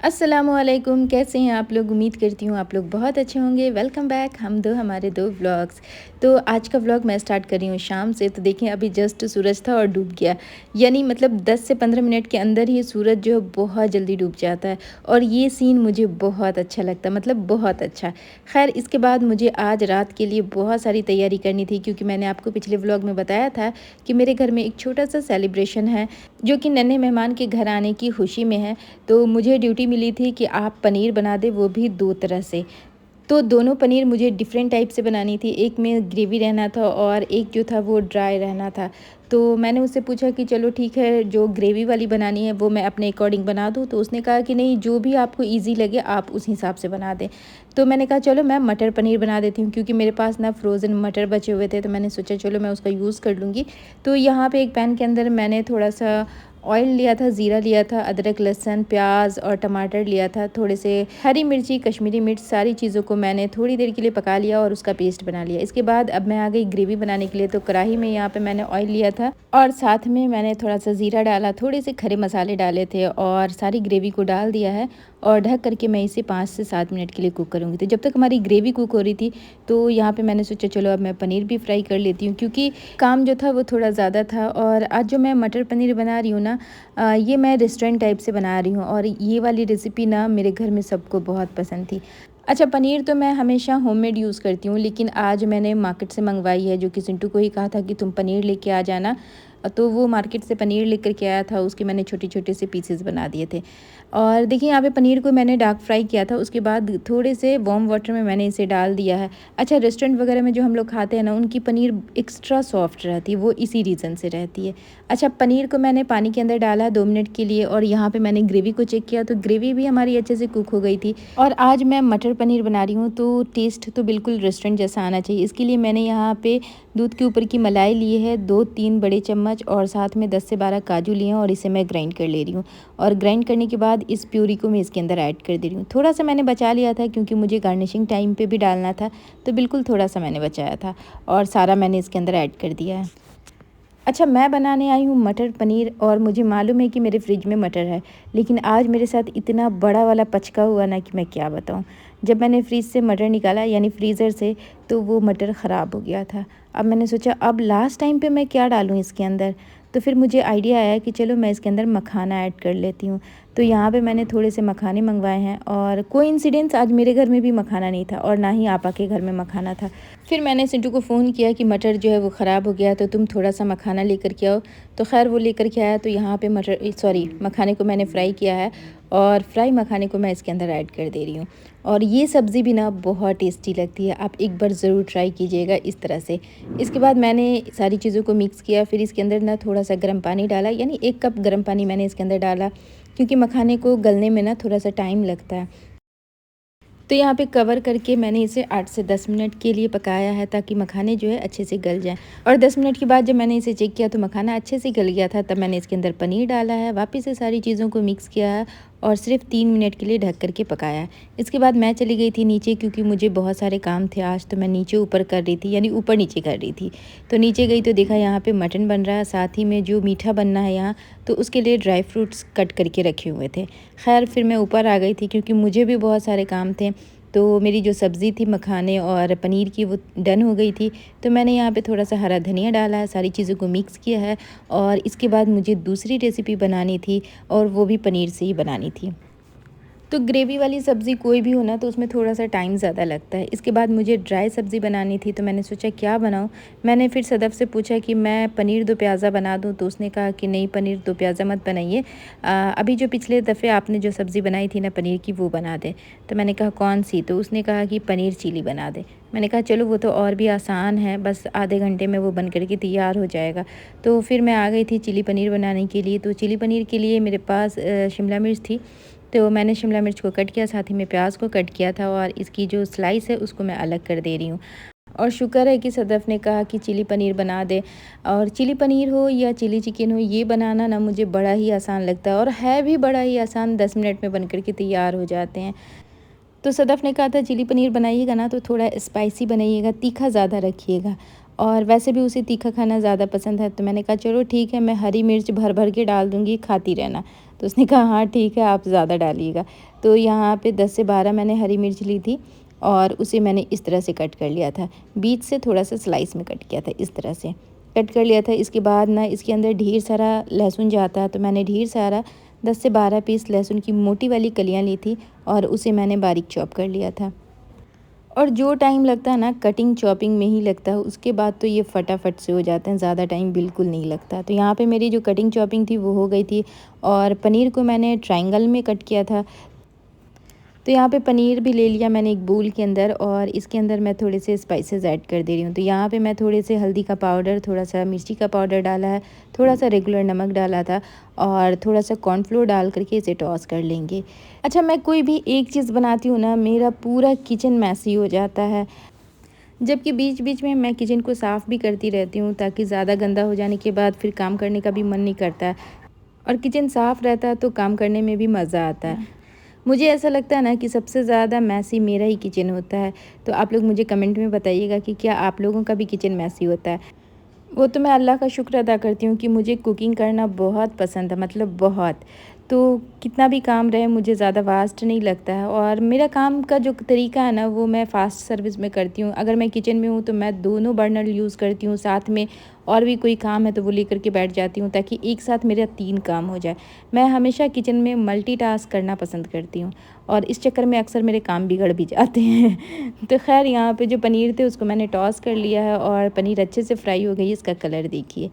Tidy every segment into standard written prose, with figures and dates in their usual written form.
अस्सलामुअलैकुम, कैसे हैं आप लोग? उम्मीद करती हूँ आप लोग बहुत अच्छे होंगे। वेलकम बैक हमारे दो व्लॉग्स। तो आज का व्लॉग मैं स्टार्ट कर रही हूँ शाम से। तो देखें अभी जस्ट सूरज था और डूब गया, यानी मतलब 10 से 15 मिनट के अंदर ही सूरज जो है बहुत जल्दी डूब जाता है। और ये सीन मुझे बहुत अच्छा लगता है, मतलब बहुत अच्छा। खैर इसके बाद मुझे आज रात के लिए बहुत सारी तैयारी करनी थी, क्योंकि मैंने आपको पिछले व्लॉग में बताया था कि मेरे घर में एक छोटा सा सेलिब्रेशन है जो कि नन्हे मेहमान के घर आने की खुशी में है। तो मुझे ड्यूटी मिली थी कि आप पनीर बना दें, वो भी 2 तरह से। तो दोनों पनीर मुझे डिफरेंट टाइप से बनानी थी, एक में ग्रेवी रहना था और एक जो था वो ड्राई रहना था। तो मैंने उससे पूछा कि चलो ठीक है, जो ग्रेवी वाली बनानी है वो मैं अपने अकॉर्डिंग बना दूँ। तो उसने कहा कि नहीं, जो भी आपको ईज़ी लगे आप उस हिसाब से बना दें। तो मैंने कहा चलो मैं मटर पनीर बना देती हूँ, क्योंकि मेरे पास ना फ्रोज़न मटर बचे हुए थे। तो मैंने सोचा चलो मैं उसका यूज़ कर लूँगी। तो यहाँ पे एक पैन के अंदर मैंने थोड़ा सा ऑयल लिया था, ज़ीरा लिया था, अदरक लहसुन प्याज और टमाटर लिया था, थोड़े से हरी मिर्ची कश्मीरी मिर्च, सारी चीज़ों को मैंने थोड़ी देर के लिए पका लिया और उसका पेस्ट बना लिया। इसके बाद अब मैं आ गई ग्रेवी बनाने के लिए। तो कढ़ाई में यहाँ पे मैंने ऑयल लिया था और साथ में मैंने थोड़ा सा ज़ीरा डाला, थोड़े से खड़े मसाले डाले थे और सारी ग्रेवी को डाल दिया है। और ढक करके मैं इसे 5 से 7 मिनट के लिए कुक करूँगी। तो जब तक हमारी ग्रेवी कुक हो रही थी, तो यहाँ पे मैंने सोचा चलो अब मैं पनीर भी फ्राई कर लेती हूँ, क्योंकि काम जो था वो थोड़ा ज़्यादा था। और आज जो मैं मटर पनीर बना रही हूँ ना, ये मैं रेस्टोरेंट टाइप से बना रही हूँ और ये वाली रेसिपी ना मेरे घर में सबको बहुत पसंद थी। अच्छा, पनीर तो मैं हमेशा होममेड यूज़ करती हूँ, लेकिन आज मैंने मार्केट से मंगवाई है, जो कि सिंटू को ही कहा था कि तुम पनीर लेके आ जाना। तो वो मार्केट से पनीर लेकर के आया था, उसके मैंने छोटे छोटे से पीसेस बना दिए थे। और देखिए यहाँ पे पनीर को मैंने डार्क फ्राई किया था, उसके बाद थोड़े से वार्म वाटर में मैंने इसे डाल दिया है। अच्छा, रेस्टोरेंट वगैरह में जो हम लोग खाते हैं ना, उनकी पनीर एक्स्ट्रा सॉफ्ट रहती है, वो इसी रीज़न से रहती है। अच्छा, पनीर को मैंने पानी के अंदर डाला 2 मिनट के लिए और यहाँ पे मैंने ग्रेवी को चेक किया, तो ग्रेवी भी हमारी अच्छे से कुक हो गई थी। और आज मैं मटर पनीर बना रही हूँ, तो टेस्ट तो बिल्कुल रेस्टोरेंट जैसा आना चाहिए। इसके लिए मैंने यहाँ पे दूध के ऊपर की मलाई ली है 2-3 बड़े चम्मच, और साथ में 10 से 12 काजू लिए हैं और इसे मैं ग्राइंड कर ले रही हूँ। और ग्राइंड करने के बाद इस प्यूरी को मैं इसके अंदर ऐड कर दे रही हूँ। थोड़ा सा मैंने बचा लिया था, क्योंकि मुझे गार्निशिंग टाइम पे भी डालना था, तो बिल्कुल थोड़ा सा मैंने बचाया था और सारा मैंने इसके अंदर ऐड कर दिया है। अच्छा, मैं बनाने आई हूँ मटर पनीर, और मुझे मालूम है कि मेरे फ्रिज में मटर है, लेकिन आज मेरे साथ इतना बड़ा वाला पचका हुआ ना कि मैं क्या बताऊँ। जब मैंने फ्रिज से मटर निकाला, यानी फ्रीज़र से, तो वो मटर ख़राब हो गया था। अब मैंने सोचा अब लास्ट टाइम पे मैं क्या डालूँ इसके अंदर। तो फिर मुझे आइडिया आया कि चलो मैं इसके अंदर मखाना ऐड कर लेती हूँ। तो यहाँ पे मैंने थोड़े से मखाने मंगवाए हैं, और कोइंसिडेंस आज मेरे घर में भी मखाना नहीं था और ना ही आपा के घर में मखाना था। फिर मैंने सिंटू को फ़ोन किया कि मटर जो है वो ख़राब हो गया, तो तुम थोड़ा सा मखाना लेकर के आओ। तो खैर वो लेकर के आया। तो यहाँ पे मखाने को मैंने फ्राई किया है, और फ्राई मखाने को मैं इसके अंदर ऐड कर दे रही हूँ। और ये सब्ज़ी भी ना बहुत टेस्टी लगती है, आप एक बार ज़रूर ट्राई कीजिएगा इस तरह से। इसके बाद मैंने सारी चीज़ों को मिक्स किया, फिर इसके अंदर ना थोड़ा सा गर्म पानी डाला, यानी 1 कप गर्म पानी मैंने इसके अंदर डाला, क्योंकि मखाने को गलने में ना थोड़ा सा टाइम लगता है। तो यहाँ पे कवर करके मैंने इसे 8 से 10 मिनट के लिए पकाया है, ताकि मखाने जो है अच्छे से गल जाएँ। और 10 मिनट के बाद जब मैंने इसे चेक किया तो मखाना अच्छे से गल गया था, तब मैंने इसके अंदर पनीर डाला है, वापस से सारी चीज़ों को मिक्स किया है और सिर्फ 3 मिनट के लिए ढक कर के पकाया है। इसके बाद मैं चली गई थी नीचे, क्योंकि मुझे बहुत सारे काम थे आज, तो मैं नीचे ऊपर कर रही थी, यानी ऊपर नीचे कर रही थी। तो नीचे गई तो देखा यहाँ पे मटन बन रहा है, साथ ही में जो मीठा बनना है यहाँ, तो उसके लिए ड्राई फ्रूट्स कट करके रखे हुए थे। खैर फिर मैं ऊपर आ गई थी, क्योंकि मुझे भी बहुत सारे काम थे। तो मेरी जो सब्ज़ी थी मखाने और पनीर की, वो डन हो गई थी। तो मैंने यहाँ पे थोड़ा सा हरा धनिया डाला है, सारी चीज़ों को मिक्स किया है। और इसके बाद मुझे दूसरी रेसिपी बनानी थी, और वो भी पनीर से ही बनानी थी। तो ग्रेवी वाली सब्ज़ी कोई भी हो ना, तो उसमें थोड़ा सा टाइम ज़्यादा लगता है। इसके बाद मुझे ड्राई सब्ज़ी बनानी थी, तो मैंने सोचा क्या बनाऊँ। मैंने फिर सदफ़ से पूछा कि मैं पनीर दो प्याज़ा बना दूँ, तो उसने कहा कि नहीं, पनीर दो प्याज़ा मत बनाइए, अभी जो पिछले दफ़े आपने जो सब्ज़ी बनाई थी ना पनीर की, वो बना दें। तो मैंने कहा कौन सी? तो उसने कहा कि पनीर चिली बना दे। मैंने कहा चलो वो तो और भी आसान है, बस आधे घंटे में वो बन कर के तैयार हो जाएगा। तो फिर मैं आ गई थी चिली पनीर बनाने के लिए। तो चिली पनीर के लिए मेरे पास शिमला मिर्च थी, तो मैंने शिमला मिर्च को कट किया, साथ ही में प्याज को कट किया था, और इसकी जो स्लाइस है उसको मैं अलग कर दे रही हूँ। और शुक्र है कि सदफ़ ने कहा कि चिली पनीर बना दे। और चिली पनीर हो या चिली चिकन हो, ये बनाना ना मुझे बड़ा ही आसान लगता है, और है भी बड़ा ही आसान, 10 मिनट में बन कर के तैयार हो जाते हैं। तो सदफ़ ने कहा था चिली पनीर बनाइएगा ना तो थोड़ा स्पाइसी बनाइएगा, तीखा ज़्यादा रखिएगा, और वैसे भी उसे तीखा खाना ज़्यादा पसंद है। तो मैंने कहा चलो ठीक है, मैं हरी मिर्च भर भर के डाल दूँगी, खाती रहना। तो उसने कहा हाँ ठीक है, आप ज़्यादा डालिएगा। तो यहाँ पे 10 से 12 मैंने हरी मिर्च ली थी और उसे मैंने इस तरह से कट कर लिया था। बीच से थोड़ा-सा स्लाइस में कट किया था, इस तरह से कट कर लिया था। इसके बाद ना इसके अंदर ढेर सारा लहसुन जाता है, तो मैंने ढेर सारा 10 से 12 पीस लहसुन की मोटी वाली कलियाँ ली थी और उसे मैंने बारीक चॉप कर लिया था। और जो टाइम लगता है ना कटिंग चॉपिंग में ही लगता है, उसके बाद तो ये फटाफट से हो जाते हैं, ज़्यादा टाइम बिल्कुल नहीं लगता। तो यहाँ पे मेरी जो कटिंग चॉपिंग थी वो हो गई थी और पनीर को मैंने ट्रायंगल में कट किया था। तो यहाँ पे पनीर भी ले लिया मैंने एक बोल के अंदर और इसके अंदर मैं थोड़े से स्पाइसेस ऐड कर दे रही हूँ। तो यहाँ पे मैं थोड़े से हल्दी का पाउडर, थोड़ा सा मिर्ची का पाउडर डाला है, थोड़ा सा रेगुलर नमक डाला था और थोड़ा सा कॉर्नफ्लोर डाल करके इसे टॉस कर लेंगे। अच्छा, मैं कोई भी एक चीज़ बनाती हूँ ना, मेरा पूरा किचन मैसी हो जाता है, जबकि बीच बीच में मैं किचन को साफ़ भी करती रहती हूँ ताकि ज़्यादा गंदा हो जाने के बाद फिर काम करने का भी मन नहीं करता है और किचन साफ़ रहता है तो काम करने में भी मज़ा आता है। मुझे ऐसा लगता है ना कि सबसे ज़्यादा मैसी मेरा ही किचन होता है। तो आप लोग मुझे कमेंट में बताइएगा कि क्या आप लोगों का भी किचन मैसी होता है। वो तो मैं अल्लाह का शुक्र अदा करती हूँ कि मुझे कुकिंग करना बहुत पसंद है, मतलब बहुत। तो कितना भी काम रहे मुझे ज़्यादा वास्ट नहीं लगता है और मेरा काम का जो तरीका है ना वो मैं फ़ास्ट सर्विस में करती हूँ। अगर मैं किचन में हूँ तो मैं दोनों बर्नर यूज़ करती हूँ, साथ में और भी कोई काम है तो वो लेकर के बैठ जाती हूँ ताकि एक साथ मेरा 3 काम हो जाए। मैं हमेशा किचन में मल्टीटास्क करना पसंद करती हूँ और इस चक्कर में अक्सर मेरे काम बिगड़ भी जाते हैं। तो ख़ैर यहाँ पे जो पनीर थे उसको मैंने टॉस कर लिया है और पनीर अच्छे से फ्राई हो गई। इसका कलर देखिए।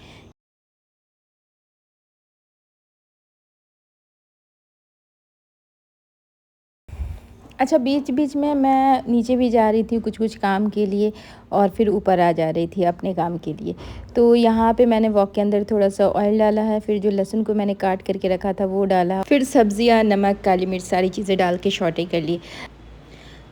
अच्छा, बीच-बीच में मैं नीचे भी जा रही थी कुछ-कुछ काम के लिए और फिर ऊपर आ जा रही थी अपने काम के लिए। तो यहाँ पे मैंने वॉक के अंदर थोड़ा-सा ऑयल डाला है, फिर जो लहसुन को मैंने काट करके रखा था वो डाला, फिर सब्ज़ियाँ, नमक, काली मिर्च सारी चीज़ें डाल के सौटे कर ली।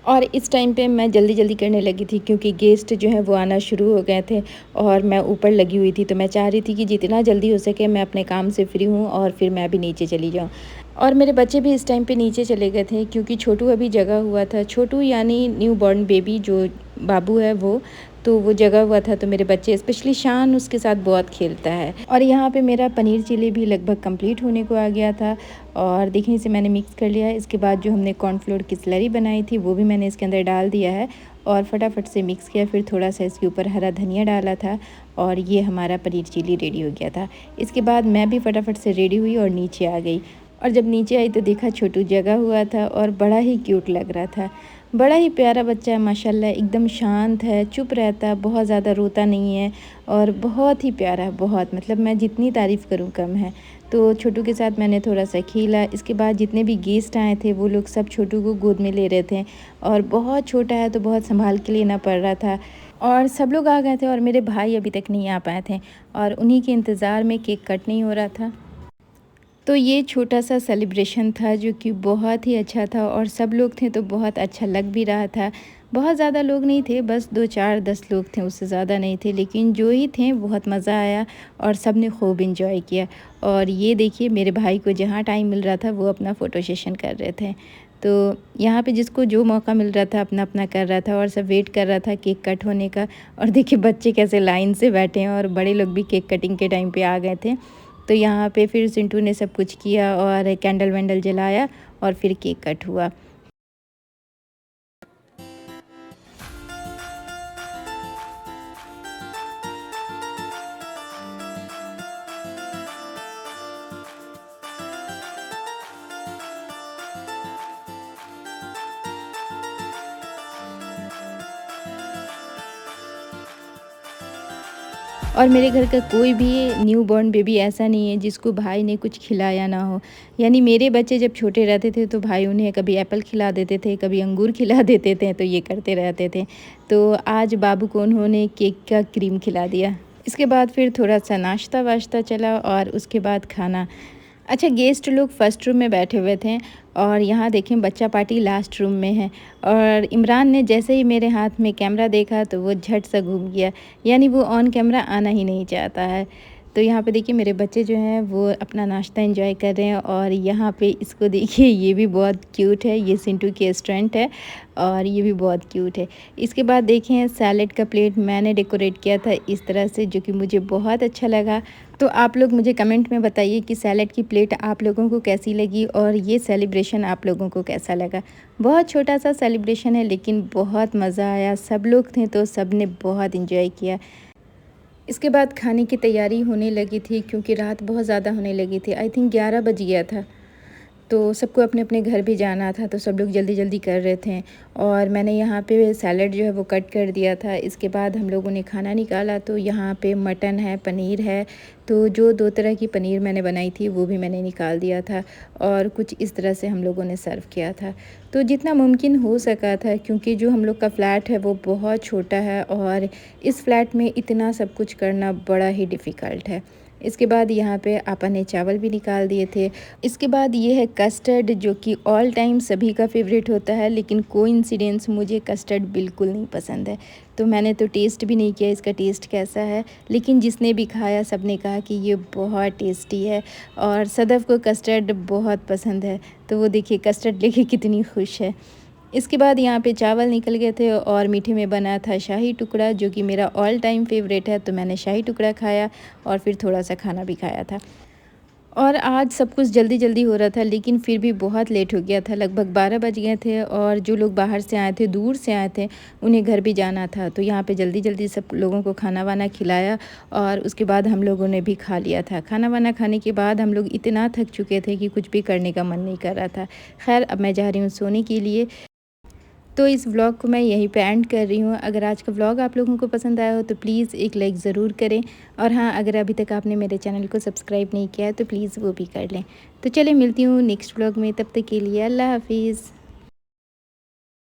और इस टाइम पे मैं जल्दी-जल्दी करने लगी थी क्योंकि गेस्ट जो हैं वो आना शुरू हो गए थे और मैं ऊपर लगी हुई थी। तो मैं चाह रही थी कि जितना जल्दी हो सके मैं अपने काम से फ्री हूँ और फिर मैं भी नीचे चली जाऊँ। और मेरे बच्चे भी इस टाइम पे नीचे चले गए थे क्योंकि छोटू अभी जगा हुआ था। छोटू यानी न्यू बॉर्न बेबी जो बाबू है वो, तो वो जगा हुआ था। तो मेरे बच्चे स्पेशली शान उसके साथ बहुत खेलता है। और यहाँ पे मेरा पनीर चिली भी लगभग कंप्लीट होने को आ गया था और देखिए इसे मैंने मिक्स कर लिया है। इसके बाद जो हमने कॉर्नफ्लोर की स्लरी बनाई थी वो भी मैंने इसके अंदर डाल दिया है और फटाफट से मिक्स किया। फिर थोड़ा सा इसके ऊपर हरा धनिया डाला था और ये हमारा पनीर चिली रेडी हो गया था। इसके बाद मैं भी फटाफट से रेडी हुई और नीचे आ गई और जब नीचे आई तो देखा छोटू जगा हुआ था और बड़ा ही क्यूट लग रहा था। बड़ा ही प्यारा बच्चा है माशाल्लाह, एकदम शांत है, चुप रहता है, बहुत ज़्यादा रोता नहीं है और बहुत ही प्यारा है, बहुत, मतलब मैं जितनी तारीफ़ करूँ कम है। तो छोटू के साथ मैंने थोड़ा-सा खेला। इसके बाद जितने भी गेस्ट आए थे वो लोग सब छोटू को गोद में ले रहे थे और बहुत छोटा है तो बहुत सँभाल के लेना पड़ रहा था और सब लोग आ गए थे और मेरे भाई अभी तक नहीं आ पाए थे और उन्हीं के इंतज़ार में केक कट नहीं हो रहा था। तो ये छोटा-सा सेलिब्रेशन था जो कि बहुत ही अच्छा था और सब लोग थे तो बहुत अच्छा लग भी रहा था। बहुत ज़्यादा लोग नहीं थे, बस 2, 4, 10 लोग थे, उससे ज़्यादा नहीं थे, लेकिन जो ही थे बहुत मज़ा आया और सब ने खूब एंजॉय किया। और ये देखिए मेरे भाई को जहाँ टाइम मिल रहा था वो अपना फ़ोटो सेशन कर रहे थे। तो यहाँ पे जिसको जो मौका मिल रहा था अपना-अपना कर रहा था और सब वेट कर रहा था केक कट होने का। और देखिए बच्चे कैसे लाइन से बैठे हैं और बड़े लोग भी केक कटिंग के टाइम पे आ गए थे। तो यहाँ पे फिर चिंटू ने सब कुछ किया और कैंडल वैंडल जलाया और फिर केक कट हुआ। और मेरे घर का कोई भी न्यू बॉर्न बेबी ऐसा नहीं है जिसको भाई ने कुछ खिलाया ना हो। यानी मेरे बच्चे जब छोटे रहते थे तो भाई उन्हें कभी एप्पल खिला देते थे, कभी अंगूर खिला देते थे, तो ये करते रहते थे। तो आज बाबू को उन्होंने केक का क्रीम खिला दिया। इसके बाद फिर थोड़ा-सा नाश्ता-वाश्ता चला और उसके बाद खाना। अच्छा, गेस्ट लोग फर्स्ट रूम में बैठे हुए थे और यहाँ देखें बच्चा पार्टी लास्ट रूम में है और इमरान ने जैसे ही मेरे हाथ में कैमरा देखा तो वो झट सा घूम गया, यानी वो ऑन कैमरा आना ही नहीं चाहता है। तो यहाँ पे देखिए मेरे बच्चे जो हैं वो अपना नाश्ता एंजॉय कर रहे हैं और यहाँ पे इसको देखिए ये भी बहुत क्यूट है, ये सिंटू की स्टूडेंट है और ये भी बहुत क्यूट है। इसके बाद देखें सैलेड का प्लेट मैंने डेकोरेट किया था इस तरह से, जो कि मुझे बहुत अच्छा लगा। तो आप लोग मुझे कमेंट में बताइए कि सैलेड की प्लेट आप लोगों को कैसी लगी और ये सेलिब्रेशन आप लोगों को कैसा लगा। बहुत छोटा सा सेलिब्रेशन है लेकिन बहुत मज़ा आया, सब लोग थे तो सब ने बहुत इन्जॉय किया। इसके बाद खाने की तैयारी होने लगी थी क्योंकि रात बहुत ज़्यादा होने लगी थी, आई थिंक 11 बज गया था। तो सबको अपने अपने घर भी जाना था तो सब लोग जल्दी जल्दी कर रहे थे और मैंने यहाँ पे सैलड जो है वो कट कर दिया था। इसके बाद हम लोगों ने खाना निकाला तो यहाँ पे मटन है, पनीर है, तो जो 2 तरह की पनीर मैंने बनाई थी वो भी मैंने निकाल दिया था और कुछ इस तरह से हम लोगों ने सर्व किया था। तो जितना मुमकिन हो सका था, क्योंकि जो हम लोग का फ़्लैट है वो बहुत छोटा है और इस फ्लैट में इतना सब कुछ करना बड़ा ही डिफ़िकल्ट है। इसके बाद यहाँ पे आपा ने चावल भी निकाल दिए थे। इसके बाद ये है कस्टर्ड, जो कि ऑल टाइम सभी का फेवरेट होता है, लेकिन कोइंसिडेंस मुझे कस्टर्ड बिल्कुल नहीं पसंद है। तो मैंने तो टेस्ट भी नहीं किया इसका टेस्ट कैसा है, लेकिन जिसने भी खाया सब ने कहा कि ये बहुत टेस्टी है और सदफ़ को कस्टर्ड बहुत पसंद है। तो वो देखिए कस्टर्ड लेके कितनी खुश है। इसके बाद यहाँ पे चावल निकल गए थे और मीठे में बना था शाही टुकड़ा, जो कि मेरा ऑल टाइम फेवरेट है। तो मैंने शाही टुकड़ा खाया और फिर थोड़ा सा खाना भी खाया था। और आज सब कुछ जल्दी जल्दी हो रहा था लेकिन फिर भी बहुत लेट हो गया था, लगभग 12 बज गए थे और जो लोग बाहर से आए थे, दूर से आए थे, उन्हें घर भी जाना था। तो यहाँ पे जल्दी जल्दी सब लोगों को खाना वाना खिलाया और उसके बाद हम लोगों ने भी खा लिया था। खाना वाना खाने के बाद हम लोग इतना थक चुके थे कि कुछ भी करने का मन नहीं कर रहा था। खैर अब मैं जा रही हूँ सोने के लिए। तो इस व्लॉग को मैं यहीं पे एंड कर रही हूँ। अगर आज का व्लॉग आप लोगों को पसंद आया हो तो प्लीज़ एक लाइक ज़रूर करें और हाँ, अगर अभी तक आपने मेरे चैनल को सब्सक्राइब नहीं किया है तो प्लीज़ वो भी कर लें। तो चलिए मिलती हूँ नेक्स्ट व्लॉग में, तब तक के लिए अल्लाह हाफिज़।